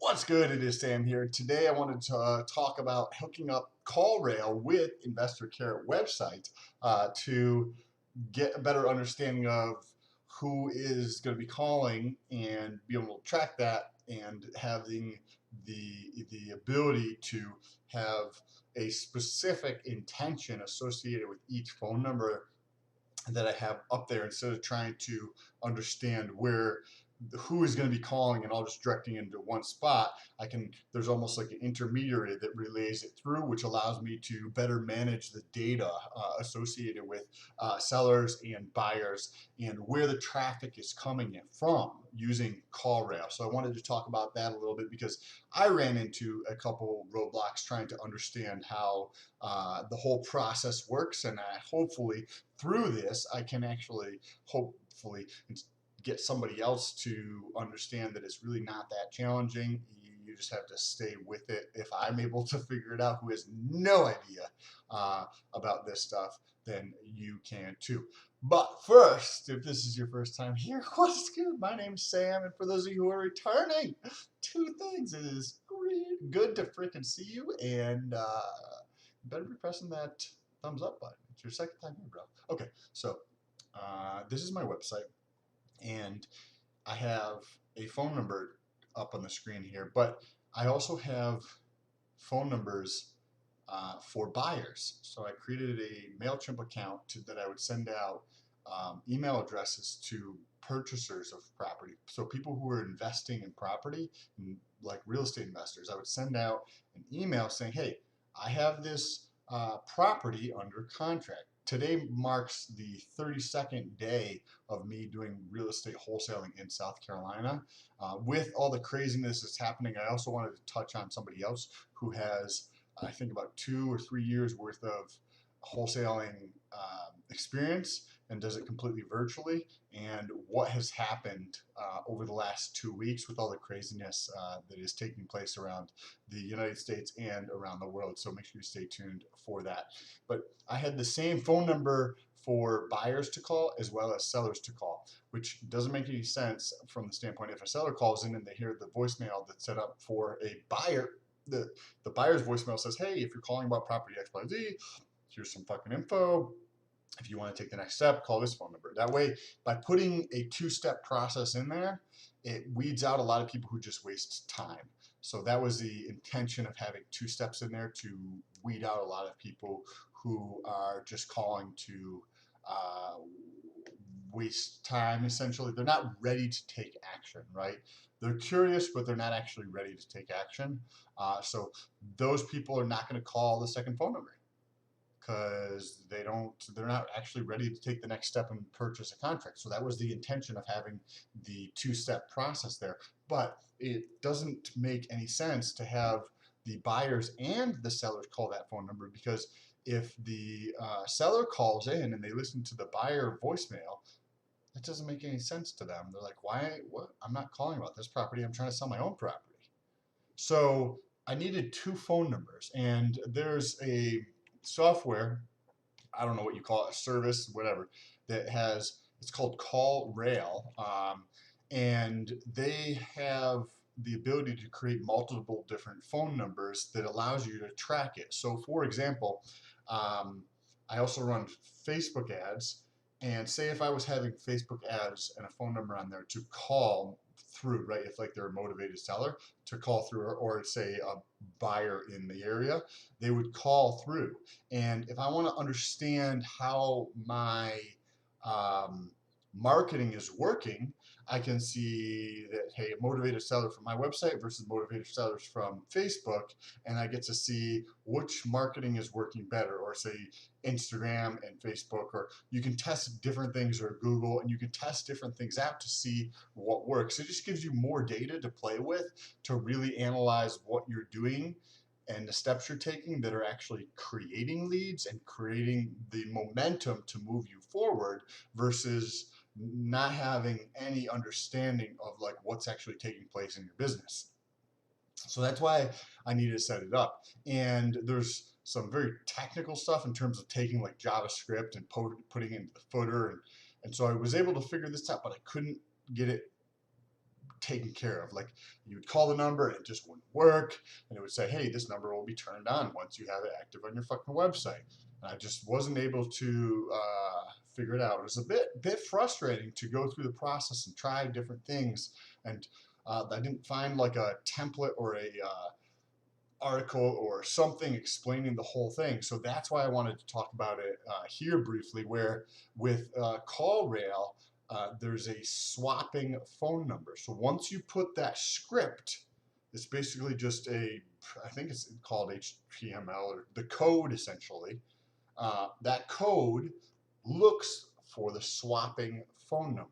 What's good? It is Sam here. Today I wanted to talk about hooking up Callrail with Investor Care website to get a better understanding of who is going to be calling and be able to track that and having the ability to have a specific intention associated with each phone number that I have up there instead of trying to understand who is going to be calling and all just directing into one spot. There's almost like an intermediary that relays it through, which allows me to better manage the data associated with sellers and buyers and where the traffic is coming in from using Callrail. So I wanted to talk about that a little bit because I ran into a couple roadblocks trying to understand how the whole process works, and hopefully through this I can actually hopefully get somebody else to understand that it's really not that challenging. You just have to stay with it. If I'm able to figure it out, who has no idea about this stuff, then you can too. But first, if this is your first time here, what's good? My name's Sam, and for those of you who are returning, two things. It is good to freaking see you, and you better be pressing that thumbs up button. It's your second time here, bro. Okay, so this is my website, and I have a phone number up on the screen here, but I also have phone numbers for buyers. So I created a MailChimp account that I would send out email addresses to purchasers of property. So people who are investing in property, like real estate investors, I would send out an email saying, hey, I have this property under contract. Today marks the 32nd day of me doing real estate wholesaling in South Carolina. With all the craziness that's happening, I also wanted to touch on somebody else who has, I think, about 2 or 3 years worth of wholesaling experience and does it completely virtually, and what has happened over the last 2 weeks with all the craziness that is taking place around the United States and around the world. So make sure you stay tuned for that. But I had the same phone number for buyers to call as well as sellers to call, which doesn't make any sense from the standpoint if a seller calls in and they hear the voicemail that's set up for a buyer. The buyer's voicemail says, hey, if you're calling about property XYZ, here's some fucking info. If you want to take the next step, call this phone number. That way, by putting a two-step process in there, it weeds out a lot of people who just waste time. So that was the intention of having 2 steps in there, to weed out a lot of people who are just calling to waste time, essentially. They're not ready to take action, right? They're curious, but they're not actually ready to take action. So those people are not going to call the second phone number, because they're not actually ready to take the next step and purchase a contract. So that was the intention of having the 2-step process there. But it doesn't make any sense to have the buyers and the sellers call that phone number, because if the seller calls in and they listen to the buyer voicemail, that doesn't make any sense to them. They're like, why? What? I'm not calling about this property. I'm trying to sell my own property. So I needed 2 phone numbers, and there's a software, I don't know what you call it, a service, whatever, it's called Callrail, and they have the ability to create multiple different phone numbers that allows you to track it. So for example, I also run Facebook ads, and say if I was having Facebook ads and a phone number on there to call through, right? If like they're a motivated seller to call through, or say a buyer in the area, they would call through. And if I want to understand how my marketing is working, I can see that, hey, a motivated seller from my website versus motivated sellers from Facebook, and I get to see which marketing is working better, or say Instagram and Facebook, or you can test different things, or Google, and you can test different things out to see what works. It just gives you more data to play with to really analyze what you're doing and the steps you're taking that are actually creating leads and creating the momentum to move you forward, versus not having any understanding of like what's actually taking place in your business. So that's why I needed to set it up. And there's some very technical stuff in terms of taking like JavaScript and putting it into the footer. And so I was able to figure this out, but I couldn't get it taken care of. Like you would call the number and it just wouldn't work, and it would say, hey, this number will be turned on once you have it active on your fucking website. And I just wasn't able to figure it out. It was a bit frustrating to go through the process and try different things, and I didn't find like a template or a article or something explaining the whole thing. So that's why I wanted to talk about it here briefly, where with Callrail, there's a swapping phone number. So once you put that script, it's basically just I think it's called HTML, or the code essentially. That code looks for the swapping phone number.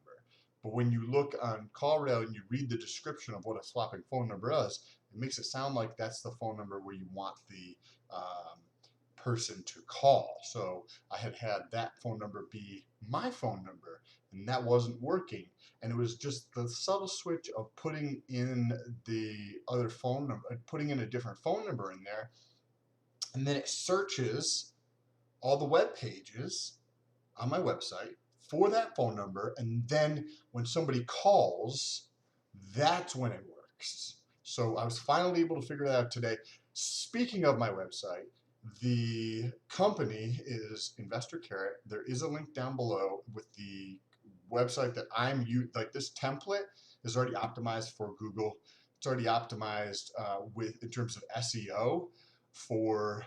But when you look on Callrail and you read the description of what a swapping phone number is, it makes it sound like that's the phone number where you want the person to call. So I had that phone number be my phone number, and that wasn't working. And it was just the subtle switch of putting in the other phone number, putting in a different phone number in there, and then it searches all the web pages on my website for that phone number, and then when somebody calls, that's when it works. So I was finally able to figure that out today. Speaking of my website, the company is Investor Carrot. There is a link down below with the website that I'm using. Like, this template is already optimized for Google. It's already optimized in terms of SEO for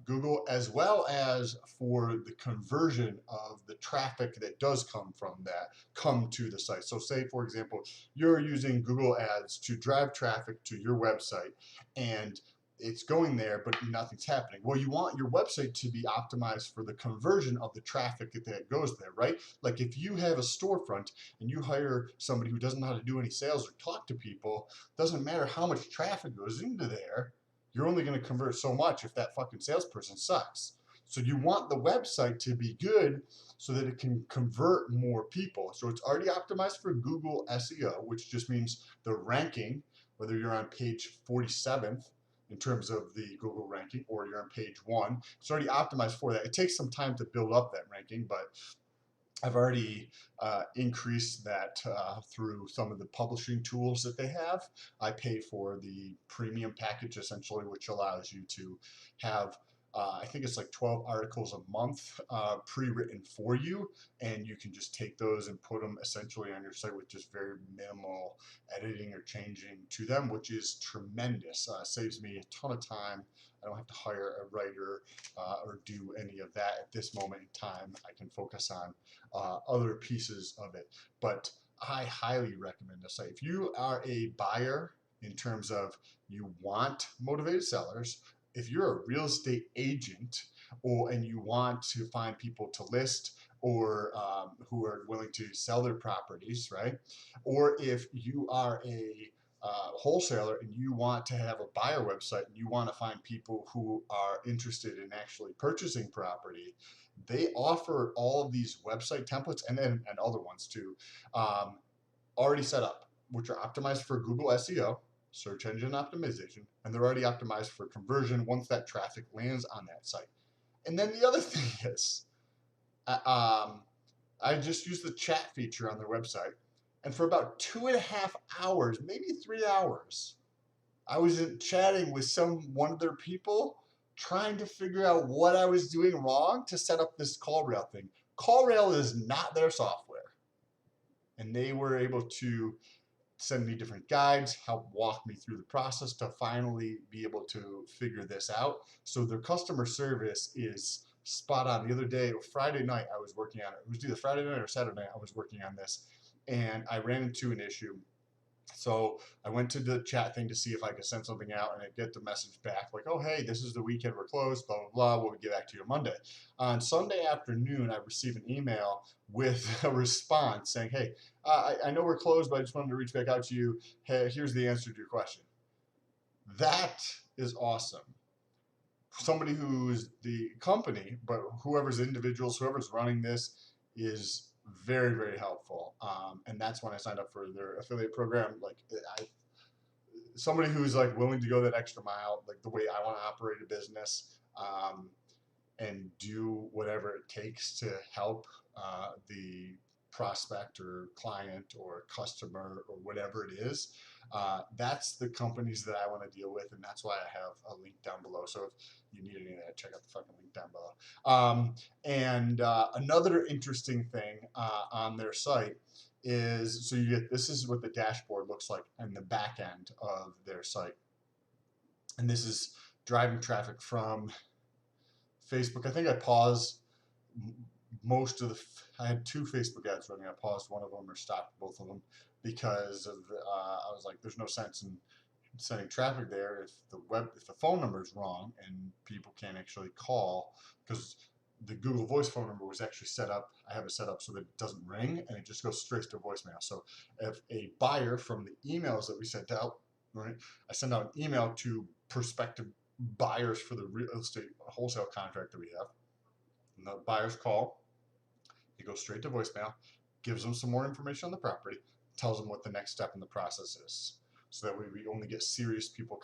Google, as well as for the conversion of the traffic that does come to the site. So say, for example, you're using Google Ads to drive traffic to your website, and it's going there, but nothing's happening. Well, you want your website to be optimized for the conversion of the traffic that goes there, right? Like if you have a storefront and you hire somebody who doesn't know how to do any sales or talk to people, doesn't matter how much traffic goes into there, you're only going to convert so much if that fucking salesperson sucks. So you want the website to be good so that it can convert more people. So it's already optimized for Google SEO, which just means the ranking, whether you're on page 47th in terms of the Google ranking, or you're on page 1, it's already optimized for that. It takes some time to build up that ranking, but I've already increased that through some of the publishing tools that they have. I pay for the premium package essentially, which allows you to have I think it's like 12 articles a month pre-written for you, and you can just take those and put them essentially on your site with just very minimal editing or changing to them, which is tremendous. Saves me a ton of time. I don't have to hire a writer or do any of that at this moment in time. I can focus on other pieces of it. But I highly recommend this site. If you are a buyer in terms of you want motivated sellers, if you're a real estate agent and you want to find people to list, or who are willing to sell their properties, right? Or if you are a wholesaler and you want to have a buyer website and you want to find people who are interested in actually purchasing property, they offer all of these website templates and other ones too, already set up, which are optimized for Google SEO, search engine optimization, and they're already optimized for conversion once that traffic lands on that site. And then the other thing is, I just used the chat feature on their website, and for about 2.5 hours, maybe 3 hours, I was chatting with one of their people, trying to figure out what I was doing wrong to set up this Callrail thing. Callrail is not their software, and they were able to send me different guides, help walk me through the process to finally be able to figure this out. So their customer service is spot on. The other day, Friday night, I was working on it. It was either Friday night or Saturday night I was working on this, and I ran into an issue. So I went to the chat thing to see if I could send something out, and I get the message back like, oh, hey, this is the weekend, we're closed, blah, blah, blah, we'll get back to you on Monday. On Sunday afternoon, I received an email with a response saying, hey, I know we're closed, but I just wanted to reach back out to you. Hey, here's the answer to your question. That is awesome. Somebody who's the company, but whoever's running this is very, very helpful. And that's when I signed up for their affiliate program. Like, somebody who's like willing to go that extra mile, like the way I want to operate a business, and do whatever it takes to help the prospect or client or customer or whatever it is. That's the companies that I want to deal with, and that's why I have a link down below. So if you need any of that, check out the fucking link down below. And another interesting thing on their site is, so you get, this is what the dashboard looks like in the back end of their site. And this is driving traffic from Facebook. I think I paused most of the, I had 2 Facebook ads running. I paused one of them or stopped both of them because of, I was like, there's no sense in sending traffic there if the phone number is wrong and people can't actually call, because the Google Voice phone number was actually set up. I have it set up so that it doesn't ring and it just goes straight to voicemail. So if a buyer from the emails that we sent out, right, I send out an email to prospective buyers for the real estate wholesale contract that we have, and the buyers call, it goes straight to voicemail, gives them some more information on the property, tells them what the next step in the process is. So that way we only get serious people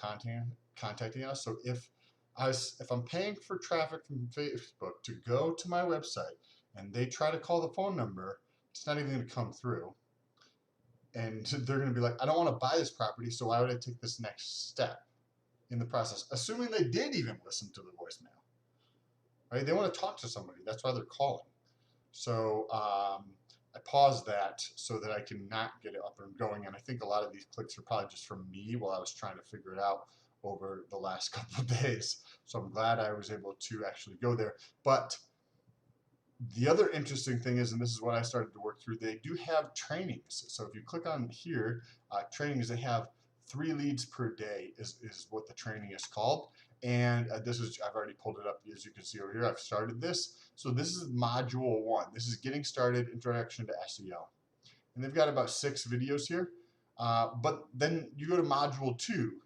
contacting us. So if I'm paying for traffic from Facebook to go to my website and they try to call the phone number, it's not even going to come through. And they're going to be like, I don't want to buy this property, so why would I take this next step in the process? Assuming they did even listen to the voicemail, right? They want to talk to somebody. That's why they're calling. So I paused that so that I can not get it up and going. And I think a lot of these clicks are probably just from me while I was trying to figure it out over the last couple of days. So I'm glad I was able to actually go there. But the other interesting thing is, and this is what I started to work through, they do have trainings. So if you click on here, trainings, they have 3 leads per day is what the training is called. And this is, I've already pulled it up, as you can see over here. I've started this. So this is module 1. This is getting started, introduction to SEO. And they've got about 6 videos here. But then you go to module 2,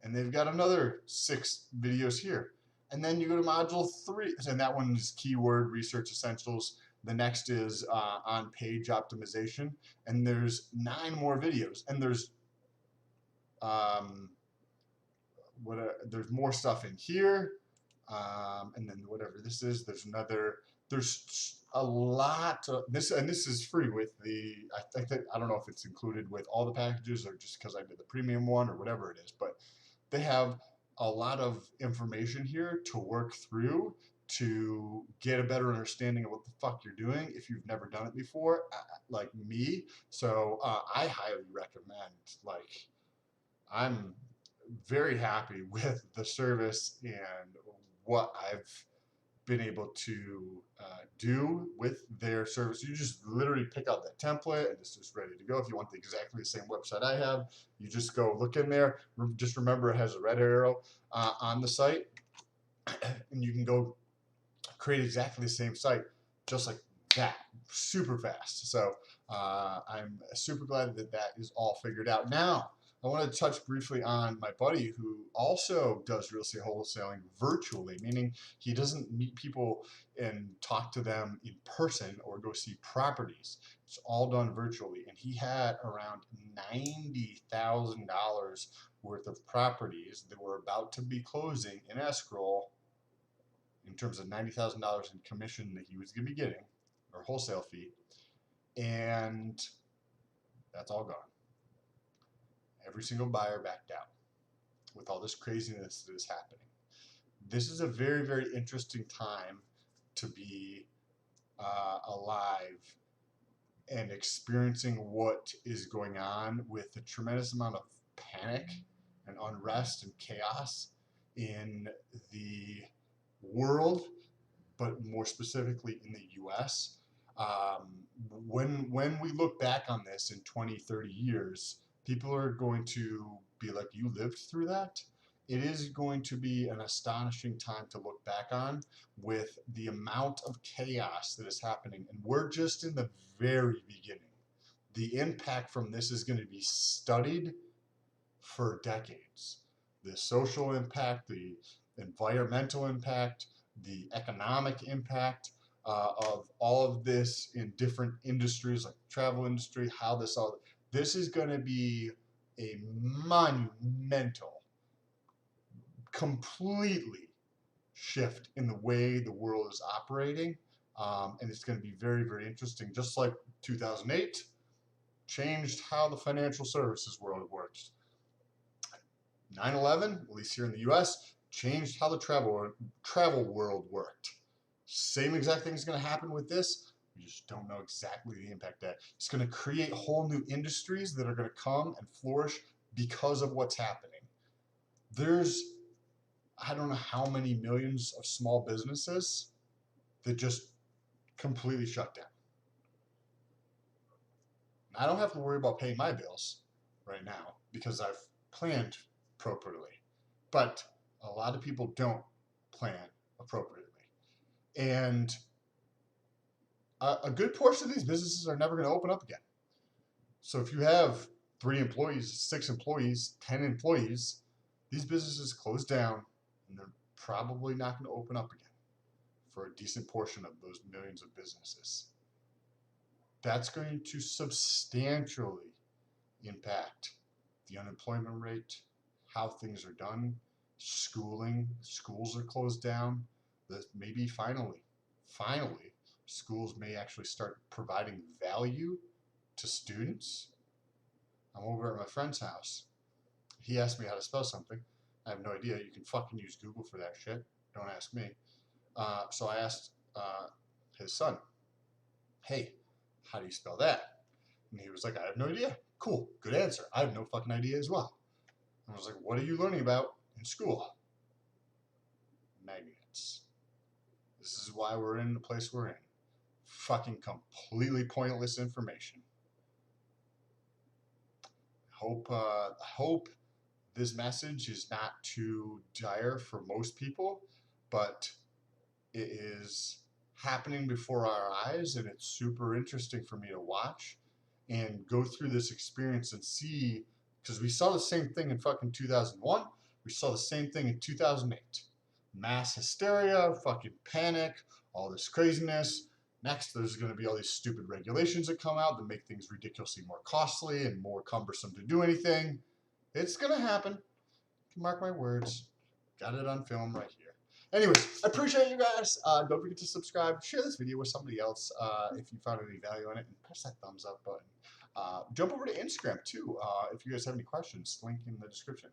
and they've got another 6 videos here. And then you go to module 3, and that one is keyword research essentials. The next is on page optimization, and there's 9 more videos. And there's there's more stuff in here, and then whatever this is, there's a lot of this, and this is free with the, I don't know if it's included with all the packages or just because I did the premium one or whatever it is, but they have a lot of information here to work through to get a better understanding of what the fuck you're doing if you've never done it before, like me. So I highly recommend, like, I'm very happy with the service and what I've been able to do with their service. You just literally pick out that template and it's just ready to go. If you want exactly the same website I have, you just go look in there. Just remember it has a red arrow on the site, and you can go create exactly the same site just like that, super fast. So I'm super glad that that is all figured out. Now, I want to touch briefly on my buddy who also does real estate wholesaling virtually, meaning he doesn't meet people and talk to them in person or go see properties. It's all done virtually. And he had around $90,000 worth of properties that were about to be closing in escrow, in terms of $90,000 in commission that he was going to be getting, or wholesale fee, and that's all gone. Every single buyer backed out with all this craziness that is happening. This is a very, very interesting time to be alive and experiencing what is going on with a tremendous amount of panic and unrest and chaos in the world, but more specifically in the US. When we look back on this in 20, 30 years, people are going to be like, you lived through that? It is going to be an astonishing time to look back on with the amount of chaos that is happening. And we're just in the very beginning. The impact from this is going to be studied for decades. The social impact, the environmental impact, the economic impact of all of this in different industries like the travel industry, how this is going to be a monumental, completely shift in the way the world is operating And it's going to be very, very interesting. Just like 2008 changed how the financial services world works. 9/11, at least here in the US, changed how the travel world worked. Same exact thing is going to happen with this. We just don't know exactly the impact that it's going to create whole new industries that are going to come and flourish because of what's happening. There's, I don't know how many millions of small businesses that just completely shut down. I don't have to worry about paying my bills right now because I've planned appropriately. But a lot of people don't plan appropriately. And a good portion of these businesses are never going to open up again. So if you have 3 employees, 6 employees, 10 employees, these businesses close down and they're probably not going to open up again for a decent portion of those millions of businesses. That's going to substantially impact the unemployment rate, how things are done, schooling. Schools are closed down. Maybe finally, schools may actually start providing value to students. I'm over at my friend's house. He asked me how to spell something. I have no idea. You can fucking use Google for that shit. Don't ask me. So I asked his son, hey, how do you spell that? And he was like, I have no idea. Cool, good answer. I have no fucking idea as well. I was like, what are you learning about in school? Magnets. This is why we're in the place we're in. Fucking completely pointless information. Hope this message is not too dire for most people, but it is happening before our eyes, and it's super interesting for me to watch and go through this experience and see, because we saw the same thing in fucking 2001. We saw the same thing in 2008. Mass hysteria, fucking panic, all this craziness. Next, there's going to be all these stupid regulations that come out that make things ridiculously more costly and more cumbersome to do anything. It's going to happen. Mark my words. Got it on film right here. Anyways, I appreciate you guys. Don't forget to subscribe. Share this video with somebody else if you found any value in it. And press that thumbs up button. Jump over to Instagram too if you guys have any questions. Link in the description.